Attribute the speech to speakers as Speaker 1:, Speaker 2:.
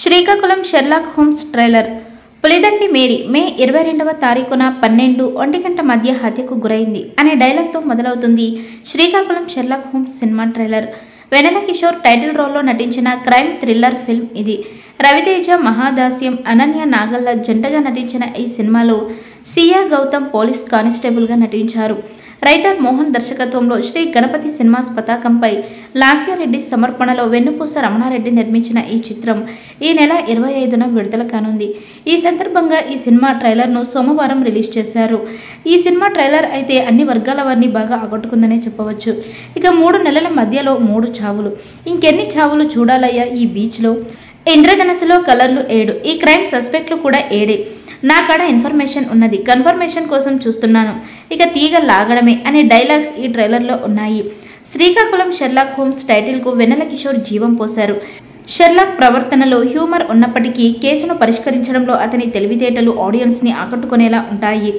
Speaker 1: Srikakulam Sherlock Holmes trailer. Pulidandi Mary May 22వ తారీఖున 12 గంట మధ్య హత్యకు గురైంది అనే డైలాగ్తో మొదలవుతుంది Srikakulam Sherlock Holmes cinema trailer. Vennela Kishore title రోల్లో నటించిన క్రైమ్ థ్రిల్లర్ ఫిల్మ్ ఇది. రవితేజ, మహాదాస్యం, అనన్య నాగల్ల జంటగా నటించిన ఈ సినిమాలో సియా గౌతమ్ పోలీస్ కానిస్టేబుల్గా నటించారు. రైటర్ మోహన్ దర్శకత్వంలో శ్రీ గణపతి సినిమాస్ పతాకంపై లాస్యారెడ్డి సమర్పణలో వెన్నుపూస రమణారెడ్డి నిర్మించిన ఈ చిత్రం ఈ నెల 25న విడుదల కానుంది. ఈ సందర్భంగా ఈ సినిమా ట్రైలర్ను సోమవారం రిలీజ్ చేశారు. ఈ సినిమా ట్రైలర్ అయితే అన్ని వర్గాల వారిని బాగా ఆకట్టుకుందనే చెప్పవచ్చు. ఇక 3 నెలల మధ్యలో 3 చావులు, ఇంకెన్ని చావులు చూడాలయ్యా ఈ బీచ్లో. ఇంద్రధనస్సులో కలర్లు 7, ఈ క్రైమ్ సస్పెక్ట్లు కూడా 7. నా కాడ ఇన్ఫర్మేషన్ ఉన్నది, కన్ఫర్మేషన్ కోసం చూస్తున్నాను, ఇక తీగ లాగడమే అనే డైలాగ్స్ ఈ ట్రైలర్లో ఉన్నాయి. శ్రీకాకుళం షెర్లాక్ హోమ్స్ టైటిల్కు వెన్నెల కిషోర్ జీవం పోశారు. షెర్లాక్ ప్రవర్తనలో హ్యూమర్ ఉన్నప్పటికీ కేసును పరిష్కరించడంలో అతని తెలివితేటలు ఆడియన్స్ని ఆకట్టుకునేలా ఉంటాయి.